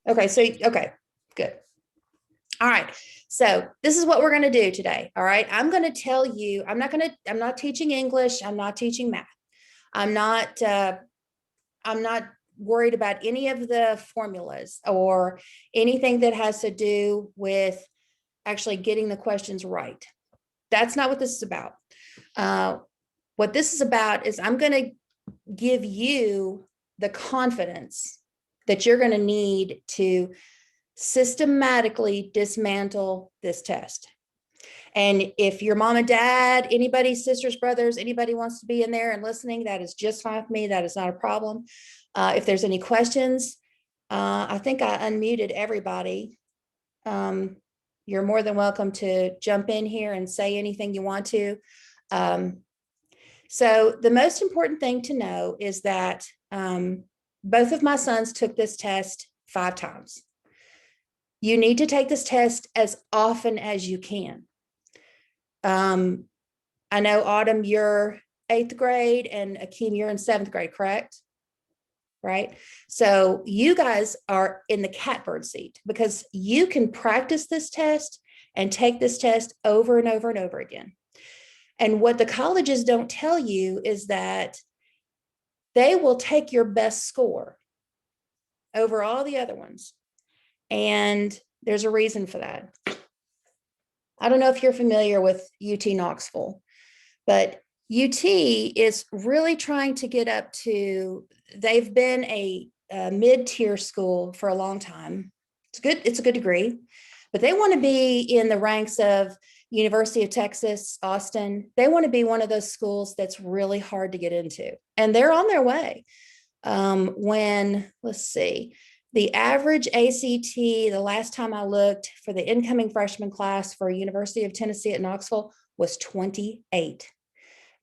Okay, so, okay, good. All right. So this is what we're going to do today. All right. I'm going to tell you, I'm not teaching English. I'm not teaching math. I'm not, I'm not worried about any of the formulas or anything that has to do with actually getting the questions right. That's not what this is about. Uh, what this is about is I'm going to give you the confidence that you're going to need to systematically dismantle this test. And if your mom and dad, anybody, sisters, brothers, anybody wants to be in there and listening, that is just fine with me. That is not a problem. If there's any questions, I think I unmuted everybody. You're more than welcome to jump in here and say anything you want to. So the most important thing to know is that both of my sons took this test 5 times. You need to take this test as often as you can. I know, Autumn, you're 8th grade and Akeem, you're in 7th grade, correct? Right? So you guys are in the catbird seat because you can practice this test and take this test over and over and over again. And what the colleges don't tell you is that they will take your best score over all the other ones. And there's a reason for that. I don't know if you're familiar with UT Knoxville, but UT is really trying to get up to, they've been a mid-tier school for a long time. It's good. It's a good degree, but they want to be in the ranks of University of Texas, Austin. They want to be one of those schools that's really hard to get into, and they're on their way. Let's see, the average ACT, the last time I looked for the incoming freshman class for University of Tennessee at Knoxville was 28.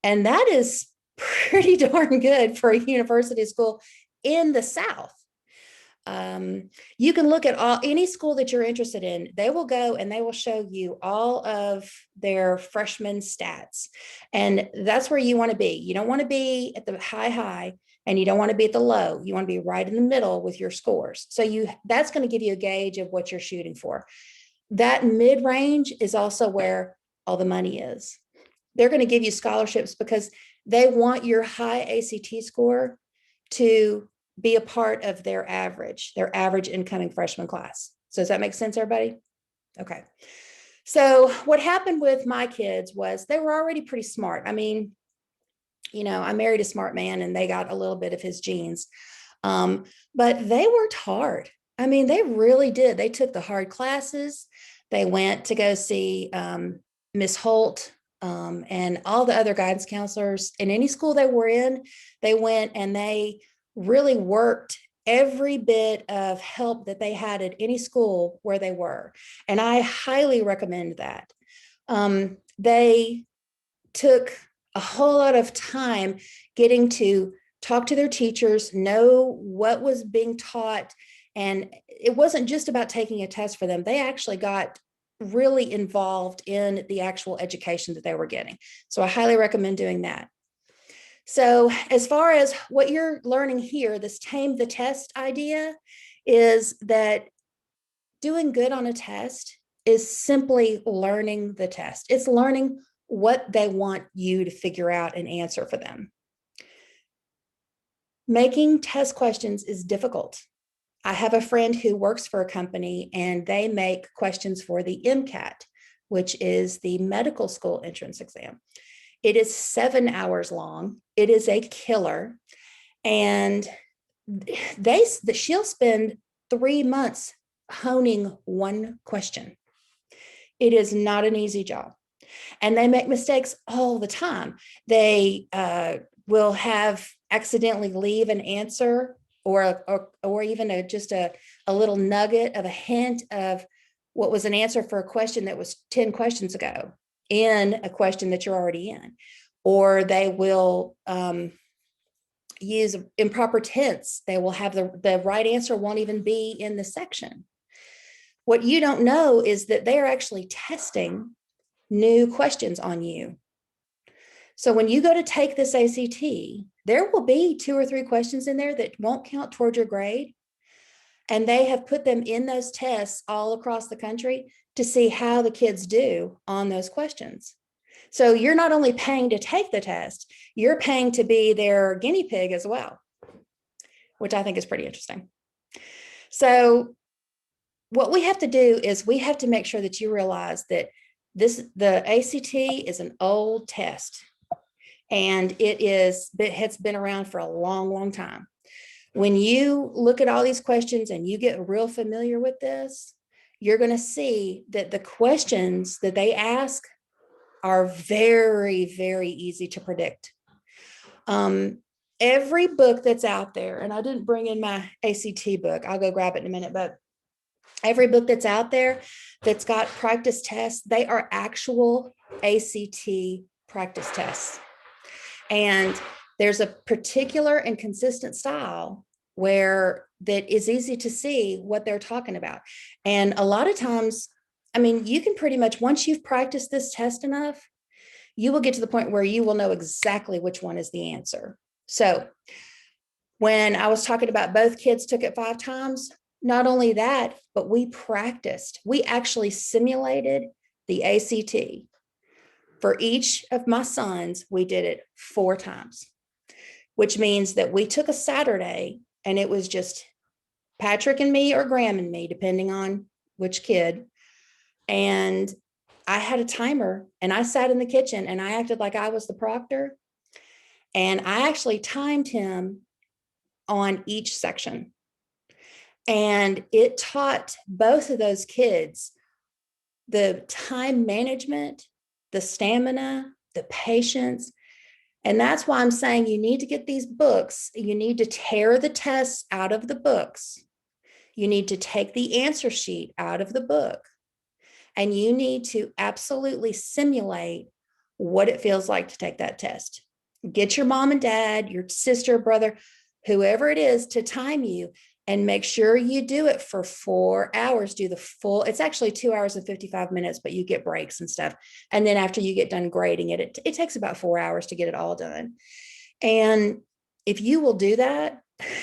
And that is pretty darn good for a university school in the South. You can look at any school that you're interested in. They will go and they will show you all of their freshman stats. And that's where you want to be. You don't want to be at the high, and you don't want to be at the low. You want to be right in the middle with your scores. So that's going to give you a gauge of what you're shooting for. That mid-range is also where all the money is. They're going to give you scholarships because they want your high ACT score to be a part of their average incoming freshman class. So does that make sense, everybody? Okay. So what happened with my kids was they were already pretty smart. I mean, I married a smart man and they got a little bit of his genes. But they worked hard. I mean, they really did. They took the hard classes. They went to go see Miss Holt and all the other guidance counselors in any school they were in. They went and they really worked every bit of help that they had at any school where they were. And I highly recommend that. They took a whole lot of time getting to talk to their teachers, know what was being taught. And it wasn't just about taking a test for them. They actually got really involved in the actual education that they were getting. So I highly recommend doing that. So as far as what you're learning here, this Tame the Test idea is that doing good on a test is simply learning the test. It's learning what they want you to figure out and answer for them. Making test questions is difficult. I have a friend who works for a company and they make questions for the MCAT, which is the medical school entrance exam. It is 7 hours long. It is a killer. And she'll spend 3 months honing one question. It is not an easy job. And they make mistakes all the time. They will have accidentally leave an answer or even just a little nugget of a hint of what was an answer for a question that was 10 questions ago in a question that you're already in. Or they will use improper tense. They will have the right answer won't even be in the section. What you don't know is that they are actually testing new questions on you. So when you go to take this ACT, there will be 2 or 3 questions in there that won't count toward your grade. And they have put them in those tests all across the country to see how the kids do on those questions. So you're not only paying to take the test, you're paying to be their guinea pig as well, which I think is pretty interesting. So what we have to do is we have to make sure that you realize that the ACT is an old test, and it has been around for a long, long time. When you look at all these questions and you get real familiar with this, you're going to see that the questions that they ask are very, very easy to predict. Every book that's out there, and I didn't bring in my ACT book, I'll go grab it in a minute, but every book that's out there that's got practice tests, they are actual ACT practice tests. And there's a particular and consistent style where that is easy to see what they're talking about. And a lot of times, I mean, you can pretty much, once you've practiced this test enough, you will get to the point where you will know exactly which one is the answer. So when I was talking about both kids took it 5 times, not only that, but we practiced. We actually simulated the ACT. For each of my sons, we did it 4 times, which means that we took a Saturday and it was just Patrick and me or Graham and me, depending on which kid. And I had a timer and I sat in the kitchen and I acted like I was the proctor. And I actually timed him on each section. And it taught both of those kids the time management, the stamina, the patience. And that's why I'm saying you need to get these books. You need to tear the tests out of the books. You need to take the answer sheet out of the book. And you need to absolutely simulate what it feels like to take that test. Get your mom and dad, your sister, brother, whoever it is, to time you, and make sure you do it for 4 hours. Do the full, it's actually 2 hours and 55 minutes, but you get breaks and stuff. And then after you get done grading it, it takes about 4 hours to get it all done. And if you will do that,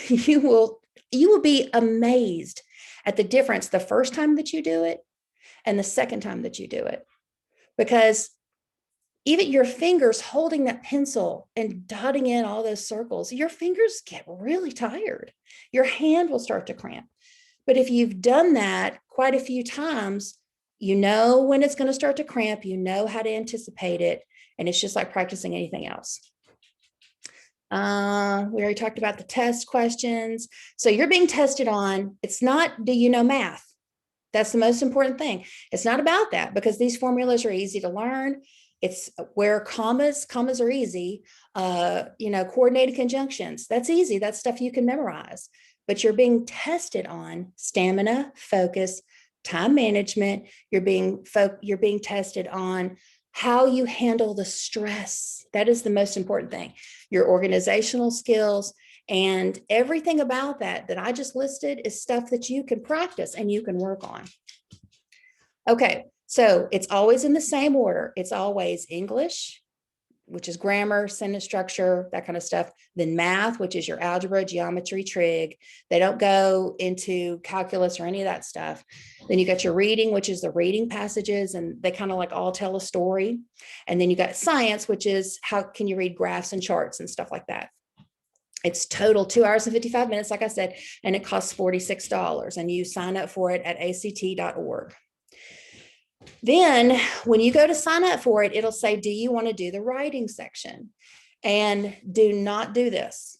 you will be amazed at the difference the first time that you do it and the second time that you do it. Because even your fingers holding that pencil and dotting in all those circles, your fingers get really tired. Your hand will start to cramp. But if you've done that quite a few times, you know when it's going to start to cramp, you know how to anticipate it. And it's just like practicing anything else. We already talked about the test questions. So you're being tested on, it's not, do you know math? That's the most important thing. It's not about that, because these formulas are easy to learn. It's where commas are easy. Coordinated conjunctions, that's easy. That's stuff you can memorize. But you're being tested on stamina, focus, time management. You're being tested on how you handle the stress. That is the most important thing. Your organizational skills and everything about that I just listed is stuff that you can practice and you can work on. Okay, so it's always in the same order. It's always English, which is grammar, sentence structure, that kind of stuff. Then math, which is your algebra, geometry, trig. They don't go into calculus or any of that stuff. Then you got your reading, which is the reading passages, and they kind of like all tell a story. And then you got science, which is how can you read graphs and charts and stuff like that. It's total 2 hours and 55 minutes, like I said, and it costs $46. And you sign up for it at act.org. Then when you go to sign up for it, it'll say, do you want to do the writing section? And do not do this.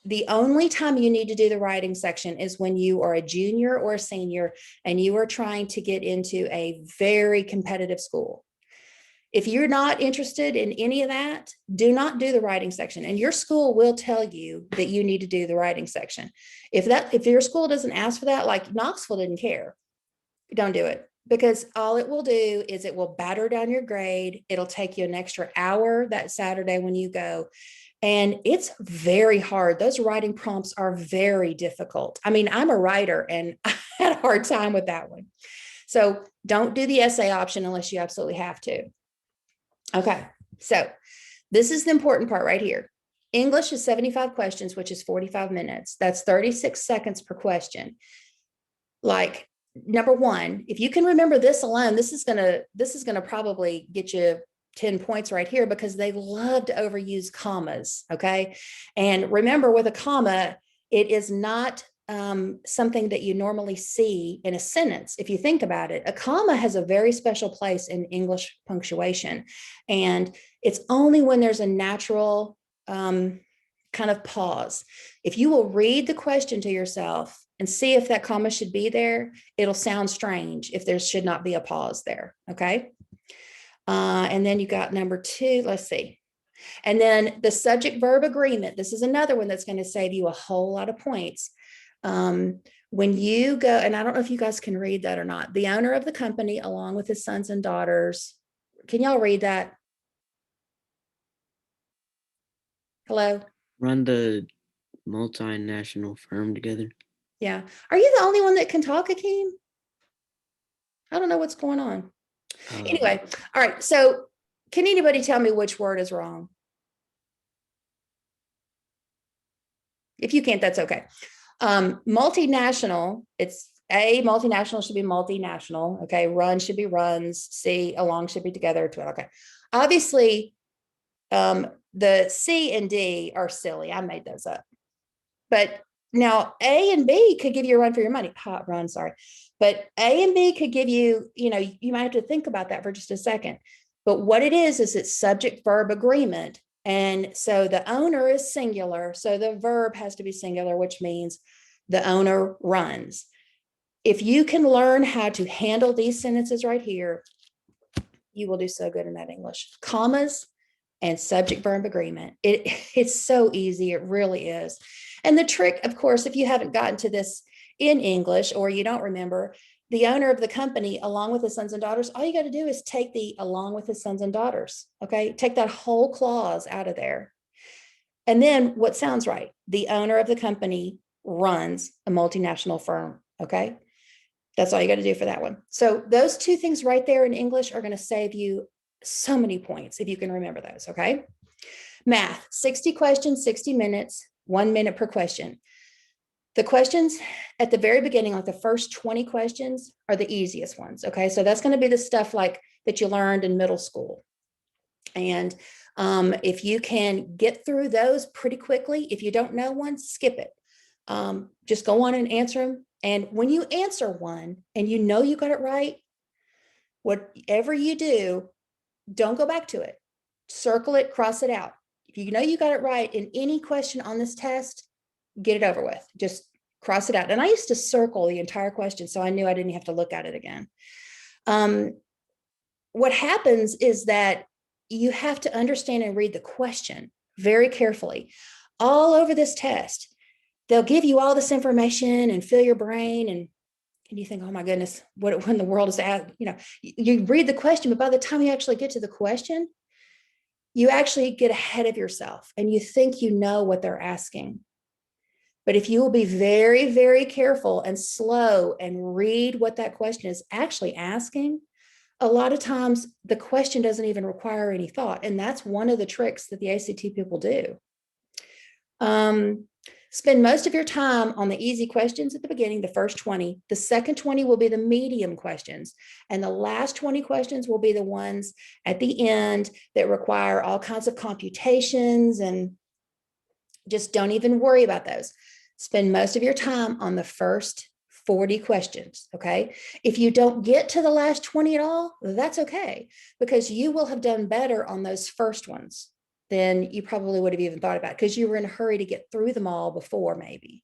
The only time you need to do the writing section is when you are a junior or a senior and you are trying to get into a very competitive school. If you're not interested in any of that, do not do the writing section. And your school will tell you that you need to do the writing section. If your school doesn't ask for that, like Knoxville didn't care, don't do it. Because all it will do is it will batter down your grade. It'll take you an extra hour that Saturday when you go. And it's very hard. Those writing prompts are very difficult. I mean, I'm a writer and I had a hard time with that one. So don't do the essay option unless you absolutely have to. Okay, so this is the important part right here. English is 75 questions, which is 45 minutes. That's 36 seconds per question. Like number one, if you can remember this alone, this is gonna probably get you 10 points right here because they love to overuse commas. Okay. And remember, with a comma, it is not something that you normally see in a sentence. If you think about it, a comma has a very special place in English punctuation. And it's only when there's a natural kind of pause. If you will read the question to yourself and see if that comma should be there, it'll sound strange if there should not be a pause there. Okay. And then you got number two, let's see. And then the subject verb agreement. This is another one that's going to save you a whole lot of points. When you go, and I don't know if you guys can read that or not, the owner of the company, along with his sons and daughters. Can y'all read that? Hello? Run the multinational firm together. Yeah. Are you the only one that can talk, Akeem? I don't know what's going on. Anyway, all right. So can anybody tell me which word is wrong? If you can't, that's okay. Multinational, it's A, multinational should be multinational. Okay. Run should be runs. C, along should be together. Okay. Obviously, the C and D are silly. I made those up. But now A and B could give you a run for your money. Hot run, sorry. But A and B could give you, you might have to think about that for just a second. But what it is it's subject verb agreement. And so the owner is singular. So the verb has to be singular, which means the owner runs. If you can learn how to handle these sentences right here, you will do so good in that English. Commas and subject verb agreement. It's so easy. It really is. And the trick, of course, if you haven't gotten to this in English or you don't remember, the owner of the company, along with his sons and daughters, all you got to do is take the along with his sons and daughters. Okay. Take that whole clause out of there. And then what sounds right? The owner of the company runs a multinational firm. Okay. That's all you got to do for that one. So those two things right there in English are going to save you so many points if you can remember those. Okay. Math, 60 questions, 60 minutes, 1 minute per question. The questions at the very beginning, like the first 20 questions, are the easiest ones. Okay. So that's going to be the stuff like that you learned in middle school. And if you can get through those pretty quickly, if you don't know one, skip it. Just go on and answer them. And when you answer one and you know you got it right, whatever you do, don't go back to it. Circle it, cross it out. If you know you got it right in any question on this test, get it over with. Just cross it out. And I used to circle the entire question, so I knew I didn't have to look at it again. What happens is that you have to understand and read the question very carefully. All over this test, they'll give you all this information and fill your brain, and you think, oh my goodness, what in the world is that? You read the question, but by the time you actually get to the question, you actually get ahead of yourself and you think you know what they're asking. But if you will be very, very careful and slow and read what that question is actually asking, a lot of times the question doesn't even require any thought. And that's one of the tricks that the ACT people do. Spend most of your time on the easy questions at the beginning, the first 20. The second 20 will be the medium questions. And the last 20 questions will be the ones at the end that require all kinds of computations, and just don't even worry about those. Spend most of your time on the first 40 questions. Okay. If you don't get to the last 20 at all, that's okay, because you will have done better on those first ones than you probably would have even thought about, because you were in a hurry to get through them all before maybe.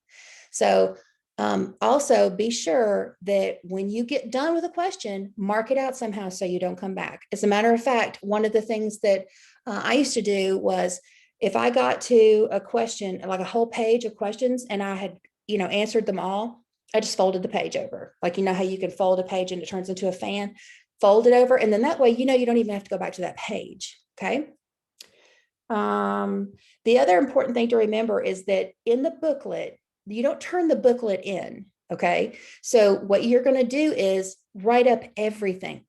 So also be sure that when you get done with a question, mark it out somehow so you don't come back. As a matter of fact, one of the things that I used to do was, if I got to a question, like a whole page of questions, and I had, answered them all, I just folded the page over. Like, how you can fold a page and it turns into a fan, fold it over. And then that way, you don't even have to go back to that page. Okay. The other important thing to remember is that in the booklet, you don't turn the booklet in. Okay. So what you're going to do is write up everything,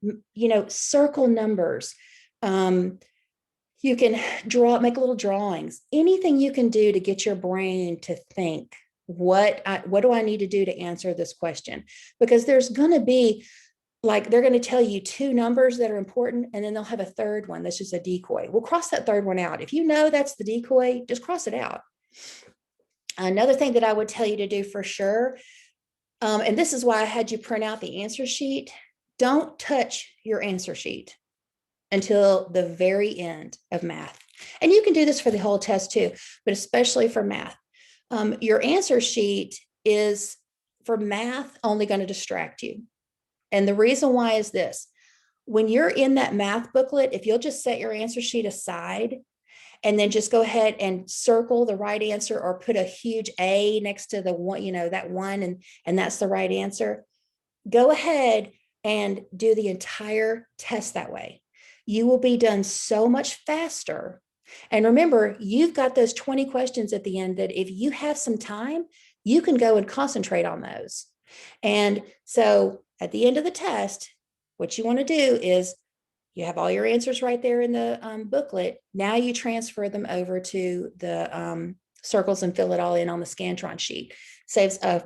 circle numbers. You can make little drawings, anything you can do to get your brain to think what do I need to do to answer this question? Because there's going to be, like, they're going to tell you two numbers that are important, and then they'll have a third one that's just a decoy. We'll cross that third one out. If you know that's the decoy, just cross it out. Another thing that I would tell you to do for sure, and this is why I had you print out the answer sheet, don't touch your answer sheet until the very end of math. And you can do this for the whole test too, but especially for math. Your answer sheet is for math only going to distract you. And the reason why is this: when you're in that math booklet, if you'll just set your answer sheet aside and then just go ahead and circle the right answer, or put a huge A next to the one, that one, and that's the right answer, go ahead and do the entire test that way. You will be done so much faster. And remember, you've got those 20 questions at the end that if you have some time, you can go and concentrate on those. And so at the end of the test, what you want to do is, you have all your answers right there in the booklet. Now you transfer them over to the circles and fill it all in on the Scantron sheet. Saves a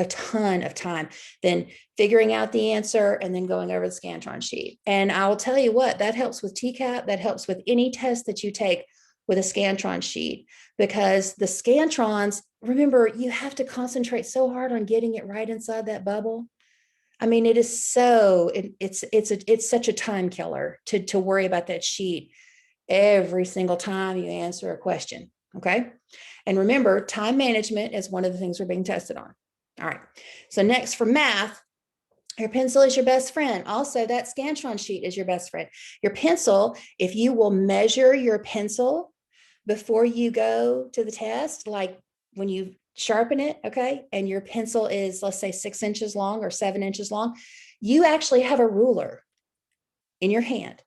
ton of time then figuring out the answer and then going over the Scantron sheet. And I will tell you what, that helps with TCAP. That helps with any test that you take with a Scantron sheet, because the Scantrons, remember, you have to concentrate so hard on getting it right inside that bubble. I mean, it is so, it's such a time killer to worry about that sheet every single time you answer a question. Okay. And remember, time management is one of the things we're being tested on. All right. So next, for math, your pencil is your best friend. Also, that Scantron sheet is your best friend. Your pencil, if you will measure your pencil before you go to the test, like when you sharpen it, okay, and your pencil is, let's say, 6 inches long or 7 inches long, you actually have a ruler in your hand.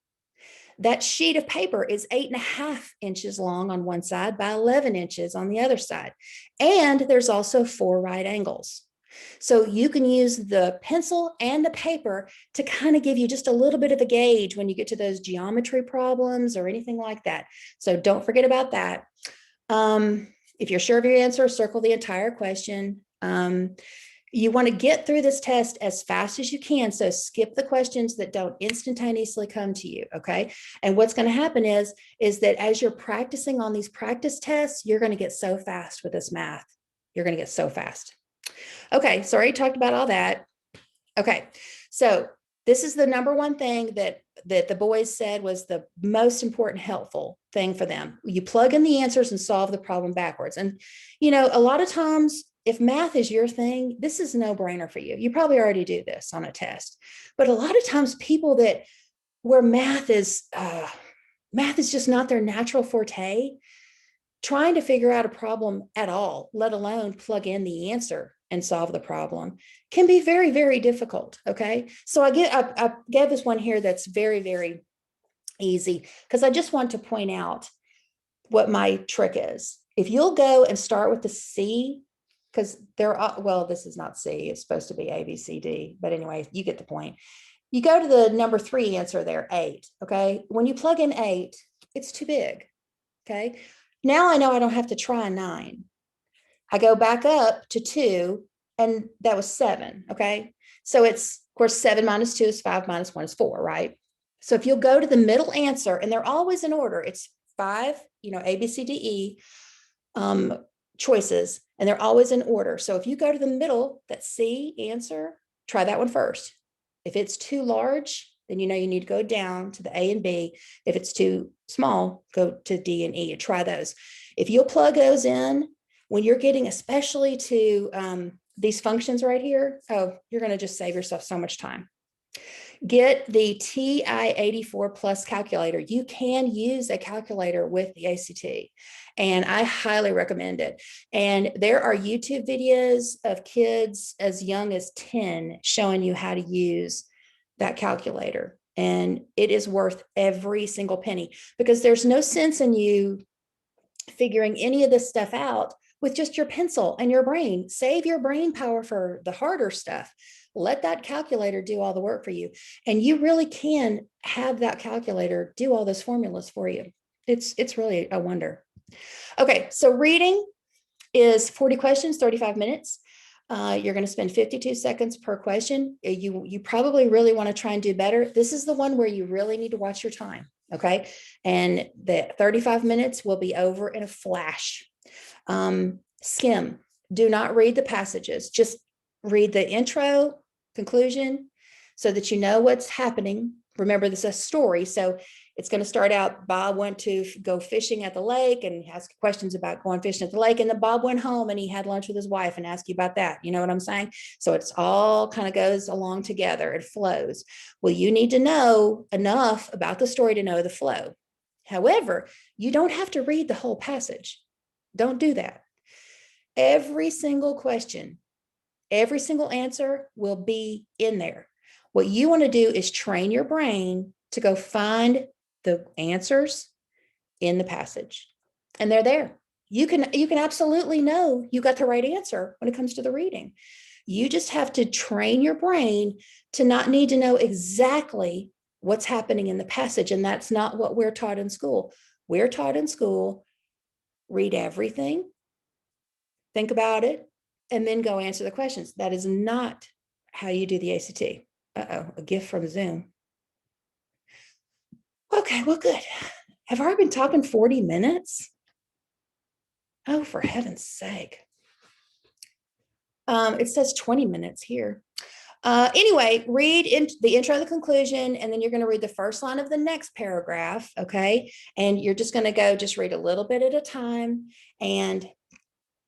That sheet of paper is 8.5 inches long on one side by 11 inches on the other side. And there's also 4 right angles. So you can use the pencil and the paper to kind of give you just a little bit of a gauge when you get to those geometry problems or anything like that. So don't forget about that. If you're sure of your answer, circle the entire question. You want to get through this test as fast as you can. So skip the questions that don't instantaneously come to you. Okay. And what's going to happen is that as you're practicing on these practice tests, you're going to get so fast with this math. You're going to get so fast. Okay. So I already talked about all that. Okay. So this is the number one thing that the boys said was the most important, helpful thing for them. You plug in the answers and solve the problem backwards. And, a lot of times, if math is your thing, this is a no-brainer for you. You probably already do this on a test. But a lot of times people where math is just not their natural forte, trying to figure out a problem at all, let alone plug in the answer and solve the problem, can be very, very difficult. Okay. So I gave this one here that's very, very easy, because I just want to point out what my trick is. If you'll go and start with the C, because this is not C, it's supposed to be A, B, C, D. But anyway, you get the point. You go to the number 3 answer there, 8. Okay. When you plug in 8, it's too big. Okay. Now I know I don't have to try 9. I go back up to 2, and that was 7. Okay. So it's, of course, 7 minus 2 is 5, minus 1 is 4, right? So if you'll go to the middle answer, and they're always in order, it's 5, A, B, C, D, E choices, and they're always in order. So if you go to the middle, that C answer, try that one first. If it's too large, then you need to go down to the A and B. If it's too small, go to D and E and try those. If you'll plug those in, when you're getting especially to these functions right here, you're going to just save yourself so much time. Get the TI-84 Plus calculator. You can use a calculator with the ACT, and I highly recommend it. And there are YouTube videos of kids as young as 10 showing you how to use that calculator. And it is worth every single penny, because there's no sense in you figuring any of this stuff out with just your pencil and your brain. Save your brain power for the harder stuff. Let that calculator do all the work for you. And you really can have that calculator do all those formulas for you. It's really a wonder. Okay, so reading. is 40 questions, 35 minutes. You're going to spend 52 seconds per question. You probably really want to try and do better. This is the one where you really need to watch your time. Okay. And the 35 minutes will be over in a flash. Skim. Do not read the passages. Just read the intro, conclusion, so that you know what's happening. Remember, this is a story. So it's going to start out, Bob went to go fishing at the lake and ask questions about going fishing at the lake. And then Bob went home and he had lunch with his wife and asked you about that. You know what I'm saying? So it's all kind of goes along together. It flows. Well, you need to know enough about the story to know the flow. However, you don't have to read the whole passage. Don't do that. Every single question, every single answer will be in there. What you want to do is train your brain to go find the answers in the passage. And they're there. You can absolutely know you got the right answer when it comes to the reading. You just have to train your brain to not need to know exactly what's happening in the passage. And that's not what we're taught in school. We're taught in school, read everything, think about it, and then go answer the questions. That is not how you do the ACT. Uh-oh, a gift from Zoom. Okay, well, good. Have I been talking 40 minutes? Oh, for heaven's sake. It says 20 minutes here. Anyway, read the intro, the conclusion, and then you're going to read the first line of the next paragraph, okay? And you're just going to go just read a little bit at a time, and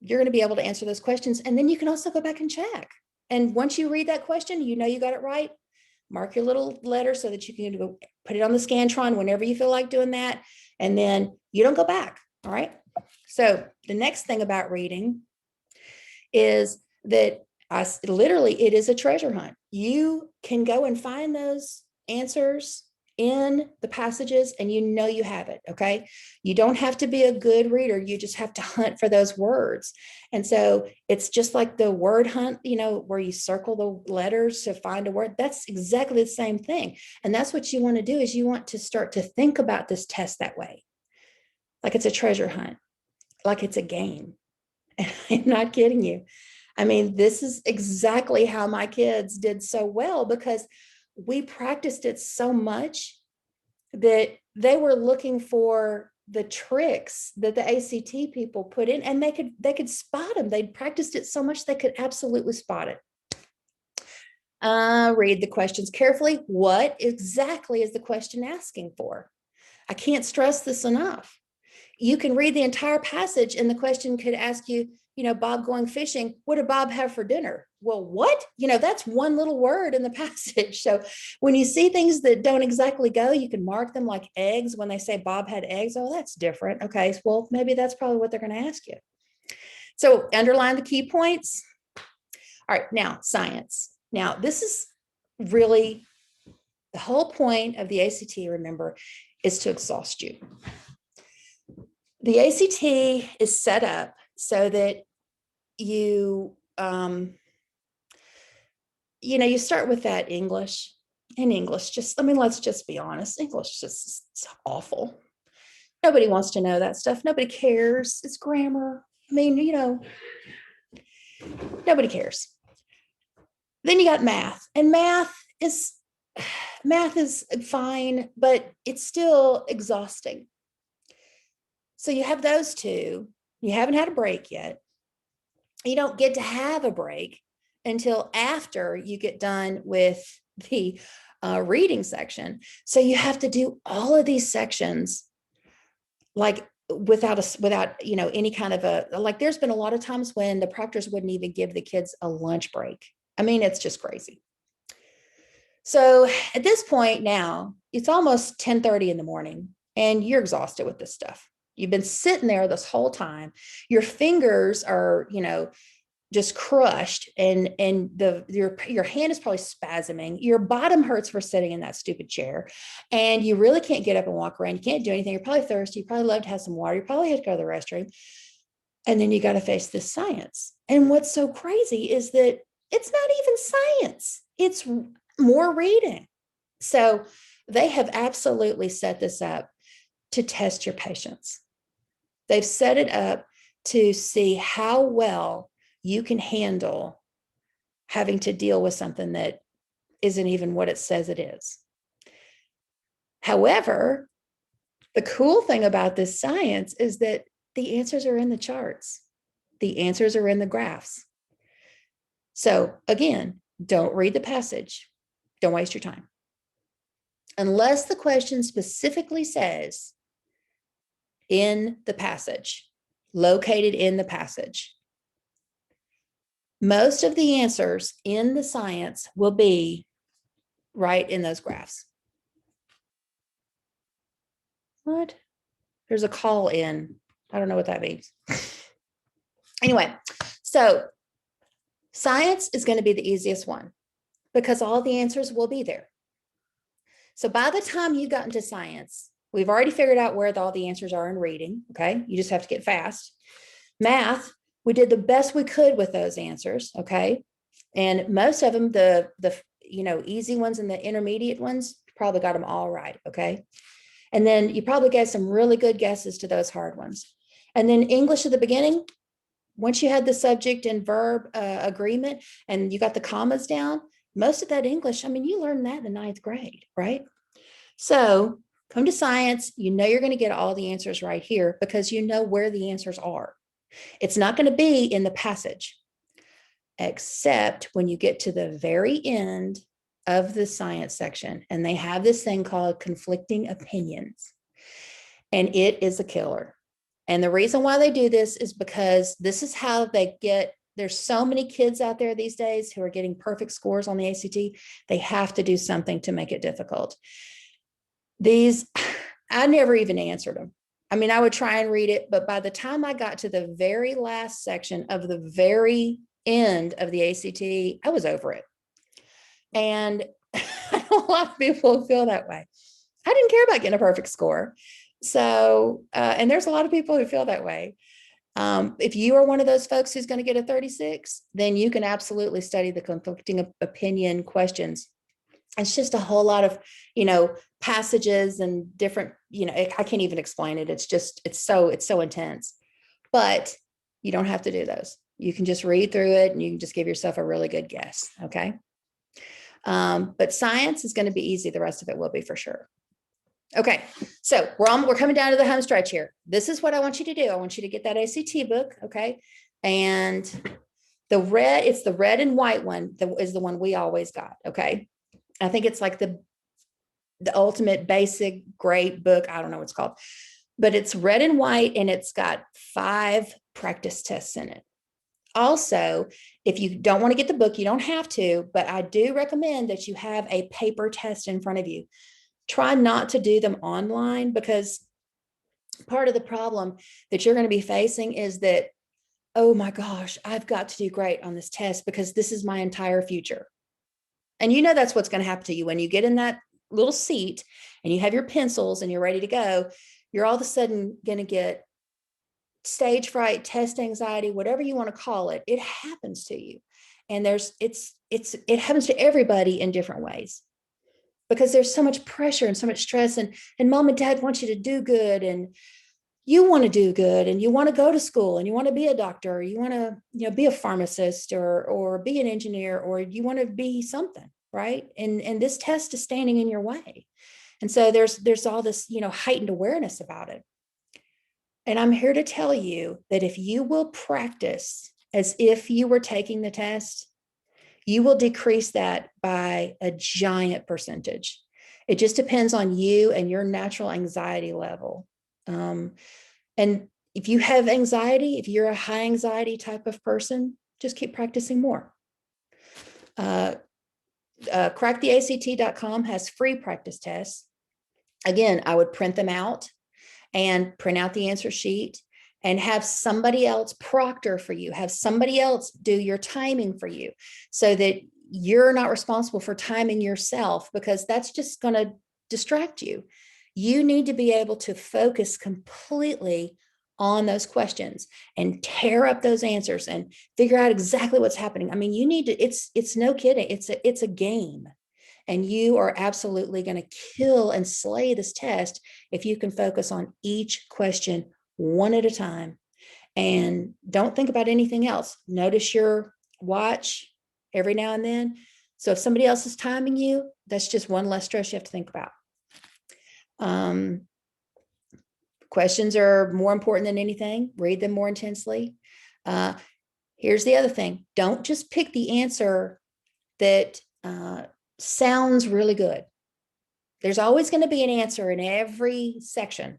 you're going to be able to answer those questions. And then you can also go back and check. And once you read that question, you know you got it right. Mark your little letter so that you can go put it on the Scantron whenever you feel like doing that. And then you don't go back. All right. So the next thing about reading is that it is a treasure hunt. You can go and find those answers in the passages and you know you have it. Okay. You don't have to be a good reader. You just have to hunt for those words. And so it's just like the word hunt, where you circle the letters to find a word. That's exactly the same thing. And that's what you want to do, is you want to start to think about this test that way. Like it's a treasure hunt, like it's a game. And I'm not kidding you. I mean, this is exactly how my kids did so well, because we practiced it so much that they were looking for the tricks that the ACT people put in, and they could spot them. They'd practiced it so much they could absolutely spot it. Read the questions carefully. What exactly is the question asking for? I can't stress this enough. You can read the entire passage and the question could ask you, Bob going fishing, what did Bob have for dinner? Well, what? That's one little word in the passage. So when you see things that don't exactly go, you can mark them like eggs. When they say Bob had eggs, oh, that's different. Okay, well, maybe that's probably what they're going to ask you. So underline the key points. All right, now science. Now, this is really the whole point of the ACT, remember, is to exhaust you. The ACT is set up so that you, you start with that English. And English, let's just be honest. English just is awful. Nobody wants to know that stuff. Nobody cares. It's grammar. Nobody cares. Then you got math, and math is fine, but it's still exhausting. So you have those two. You haven't had a break yet. You don't get to have a break until after you get done with the reading section. So you have to do all of these sections like without any kind of like there's been a lot of times when the proctors wouldn't even give the kids a lunch break. I mean, it's just crazy. So at this point now, it's almost 10:30 in the morning and you're exhausted with this stuff. You've been sitting there this whole time. Your fingers are, just crushed, and your hand is probably spasming. Your bottom hurts for sitting in that stupid chair, and you really can't get up and walk around. You can't do anything. You're probably thirsty. You probably love to have some water. You probably have to go to the restroom. And then you got to face this science. And what's so crazy is that it's not even science. It's more reading. So they have absolutely set this up to test your patience. They've set it up to see how well you can handle having to deal with something that isn't even what it says it is. However, the cool thing about this science is that the answers are in the charts. The answers are in the graphs. So again, don't read the passage. Don't waste your time. Unless the question specifically says in the passage, located in the passage. Most of the answers in the science will be right in those graphs. What? There's a call in. I don't know what that means. Anyway, so science is going to be the easiest one because all the answers will be there. So by the time you got into science, we've already figured out where all the answers are in reading. Okay. You just have to get fast. Math, we did the best we could with those answers. Okay. And most of them, the easy ones and the intermediate ones, probably got them all right. Okay. And then you probably get some really good guesses to those hard ones. And then English at the beginning, once you had the subject and verb agreement and you got the commas down, most of that English, I mean, you learned that in the ninth grade, right? So come to science, you know you're going to get all the answers right here because you know where the answers are. It's not going to be in the passage, except when you get to the very end of the science section and they have this thing called conflicting opinions. And it is a killer. And the reason why they do this is because this is how they get, there's so many kids out there these days who are getting perfect scores on the ACT. They have to do something to make it difficult. These, I never even answered them. I mean, I would try and read it, but by the time I got to the very last section of the very end of the ACT, I was over it. And I know a lot of people feel that way. I didn't care about getting a perfect score. So, and there's a lot of people who feel that way. If you are one of those folks who's going to get a 36, then you can absolutely study the conflicting opinion questions. It's just a whole lot of, passages and different, I can't even explain it. It's just, it's so intense, but you don't have to do those. You can just read through it and you can just give yourself a really good guess. Okay. But science is going to be easy. The rest of it will be for sure. Okay, so we're coming down to the home stretch here. This is what I want you to do. I want you to get that ACT book, okay? And it's the red and white one that is the one we always got, okay? I think it's like the ultimate basic great book. I don't know what it's called, but it's red and white and it's got 5 practice tests in it. Also, if you don't want to get the book, you don't have to, but I do recommend that you have a paper test in front of you. Try not to do them online because part of the problem that you're going to be facing is that, oh my gosh, I've got to do great on this test because this is my entire future. And that's what's going to happen to you when you get in that little seat and you have your pencils and you're ready to go. You're all of a sudden going to get stage fright, test anxiety, whatever you want to call it. It happens to you. And it happens to everybody in different ways. Because there's so much pressure and so much stress and mom and dad want you to do good and you want to do good and you want to go to school and you want to be a doctor or you want to be a pharmacist or be an engineer or you want to be something, right? And this test is standing in your way. And so there's all this, heightened awareness about it. And I'm here to tell you that if you will practice as if you were taking the test, you will decrease that by a giant percentage. It just depends on you and your natural anxiety level. And if you have anxiety, if you're a high anxiety type of person, just keep practicing more. Cracktheact.com has free practice tests. Again, I would print them out and print out the answer sheet and have somebody else proctor for you, have somebody else do your timing for you so that you're not responsible for timing yourself because that's just going to distract you. You need to be able to focus completely on those questions and tear up those answers and figure out exactly what's happening. I mean, you need to, it's no kidding. It's a game. And you are absolutely going to kill and slay this test if you can focus on each question one at a time and don't think about anything else. Notice your watch every now and then. So if somebody else is timing you, that's just one less stress you have to think about. Questions are more important than anything. Read them more intensely. Here's the other thing. Don't just pick the answer that sounds really good. There's always going to be an answer in every section.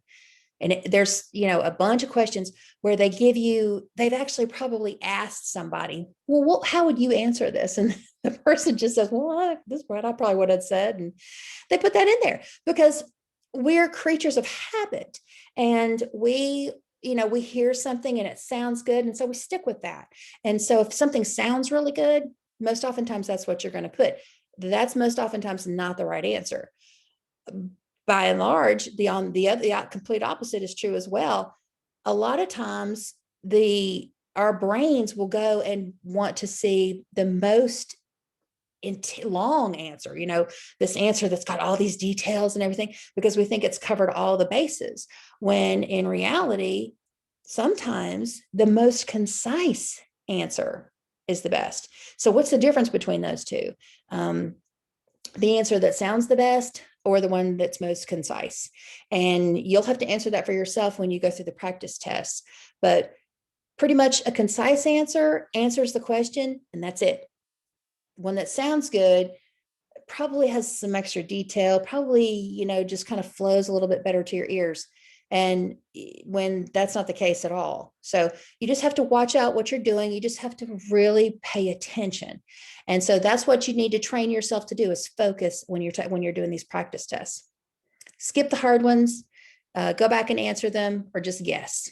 And there's, a bunch of questions where they've actually probably asked somebody, well, how would you answer this? And the person just says, well, this is what I probably would have said. And they put that in there because we're creatures of habit, and we hear something and it sounds good. And so we stick with that. And so if something sounds really good, most oftentimes that's what you're going to put. That's most oftentimes not the right answer. By and large, the complete opposite is true as well. A lot of times our brains will go and want to see the most long answer, this answer that's got all these details and everything, because we think it's covered all the bases, when in reality, sometimes the most concise answer is the best. So what's the difference between those two? The answer that sounds the best or the one that's most concise? And you'll have to answer that for yourself when you go through the practice tests. But pretty much a concise answer answers the question, and that's it. One that sounds good probably has some extra detail, probably, just kind of flows a little bit better to your ears. And when that's not the case at all. So you just have to watch out what you're doing. You just have to really pay attention. And so that's what you need to train yourself to do, is focus when you're doing these practice tests. Skip the hard ones, go back and answer them, or just guess.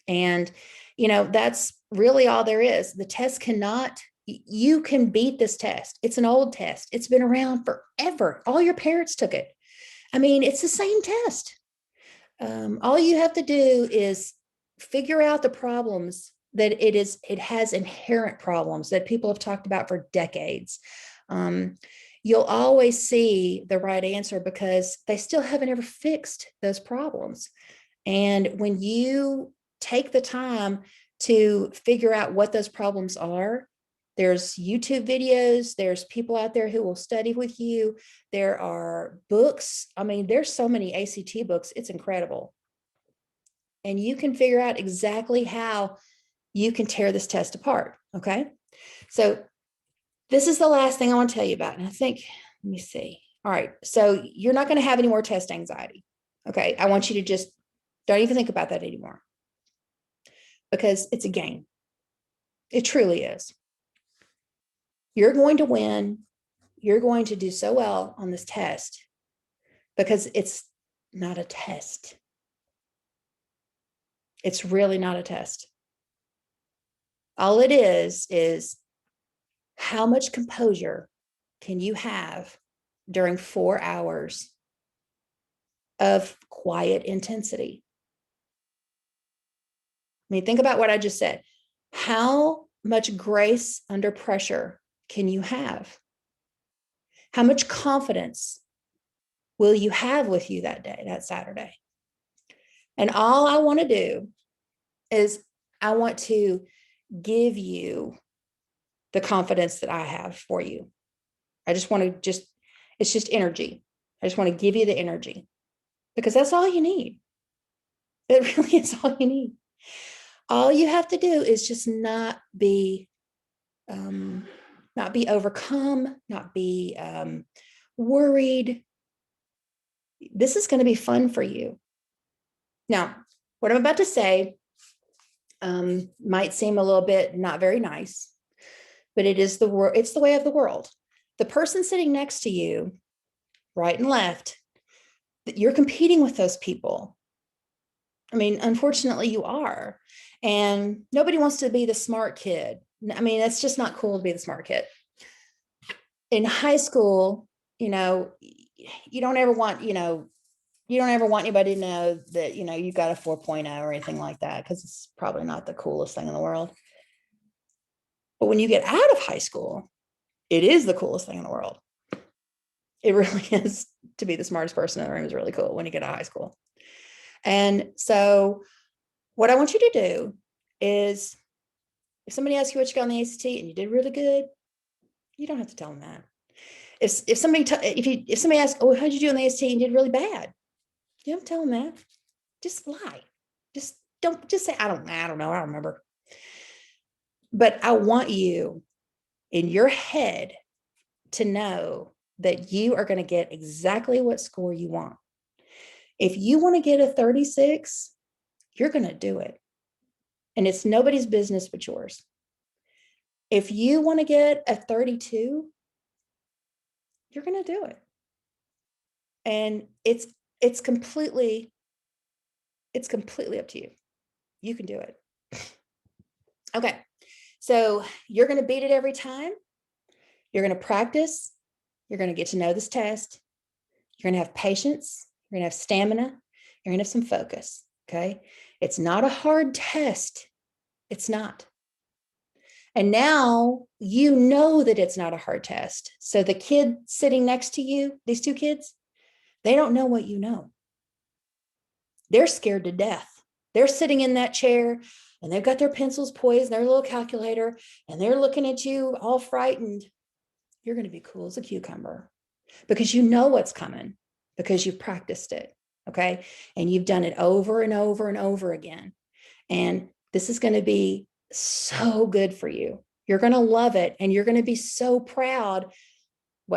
And, that's really all there is. The test you can beat this test. It's an old test. It's been around forever. All your parents took it. I mean, it's the same test. All you have to do is figure out the problems that it has inherent problems that people have talked about for decades. You'll always see the right answer because they still haven't ever fixed those problems. And when you take the time to figure out what those problems are, there's YouTube videos, there's people out there who will study with you. There are books. I mean, there's so many ACT books. It's incredible. And you can figure out exactly how you can tear this test apart. Okay. So this is the last thing I want to tell you about. And I think, let me see. All right. So you're not going to have any more test anxiety. Okay. I want you to just don't even think about that anymore, because it's a game. It truly is. You're going to win. You're going to do so well on this test because it's not a test. It's really not a test. All it is how much composure can you have during 4 hours of quiet intensity? I mean, think about what I just said. How much grace under pressure can you have? How much confidence will you have with you that day, that Saturday? And all I want to do is I want to give you the confidence that I have for you. I just want to it's just energy. I just want to give you the energy, because that's all you need. It really is all you need. All you have to do is just not be overcome, not be worried. This is going to be fun for you. Now, what I'm about to say might seem a little bit not very nice, but it's the way of the world. The person sitting next to you, right and left, you're competing with those people. I mean, unfortunately, you are. And nobody wants to be the smart kid. I mean, it's just not cool to be the smart kid. In high school, you don't ever want anybody to know that, you got a 4.0 or anything like that, because it's probably not the coolest thing in the world. But when you get out of high school, it is the coolest thing in the world. It really is. To be the smartest person in the room is really cool when you get out of high school. And so what I want you to do is if somebody asks you what you got on the ACT and you did really good, you don't have to tell them that. If somebody asks, oh, how'd you do on the ACT and you did really bad, you don't tell them that. Just lie. Just say, I don't know, I don't remember. But I want you in your head to know that you are going to get exactly what score you want. If you want to get a 36, you're going to do it. And it's nobody's business but yours. If you want to get a 32, you're going to do it. And it's completely up to you. You can do it. Okay. So you're going to beat it every time. You're going to practice. You're going to get to know this test. You're going to have patience. You're going to have stamina. You're going to have some focus. Okay. It's not a hard test. It's not. And now you know that it's not a hard test. So the kid sitting next to you, these two kids, they don't know what you know. They're scared to death. They're sitting in that chair and they've got their pencils poised, their little calculator, and they're looking at you all frightened. You're going to be cool as a cucumber because you know what's coming because you've practiced it. Okay. And you've done it over and over and over again. And this is going to be so good for you. You're going to love it. And you're going to be so proud.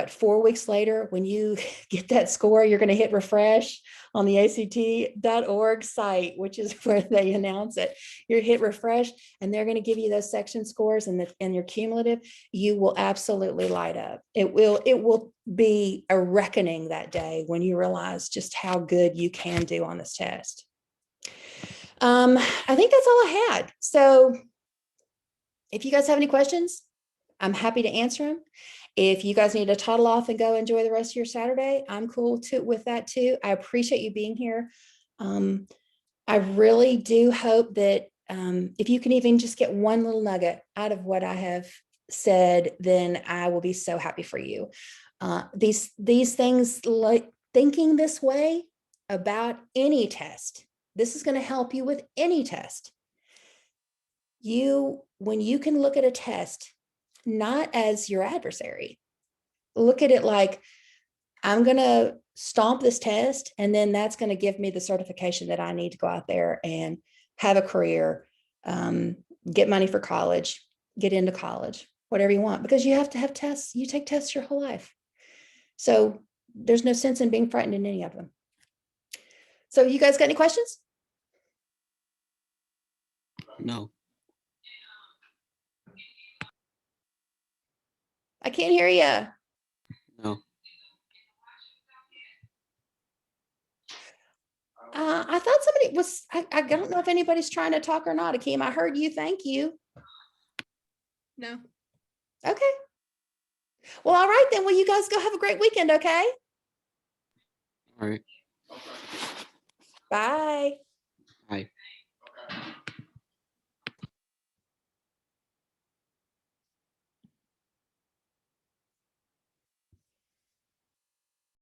4 weeks later, when you get that score, you're going to hit refresh on the ACT.org site, which is where they announce it. You hit refresh and they're going to give you those section scores and your cumulative. You will absolutely light up. It will be a reckoning that day when you realize just how good you can do on this test. I think that's all I had. So if you guys have any questions, I'm happy to answer them. If you guys need to toddle off and go enjoy the rest of your Saturday, I'm cool with that too. I appreciate you being here. I really do hope that if you can even just get one little nugget out of what I have said, then I will be so happy for you. These things, like thinking this way about any test, this is going to help you with any test. When you can look at a test not as your adversary, look at it like, I'm going to stomp this test, and then that's going to give me the certification that I need to go out there and have a career, get money for college, get into college, whatever you want, because you have to have tests. You take tests your whole life. So there's no sense in being frightened in any of them. So you guys got any questions? No. I can't hear you. No. I thought somebody was, I don't know if anybody's trying to talk or not, Akeem. I heard you. Thank you. No. Okay. Well, all right then. Well, you guys go have a great weekend, okay? All right. Bye.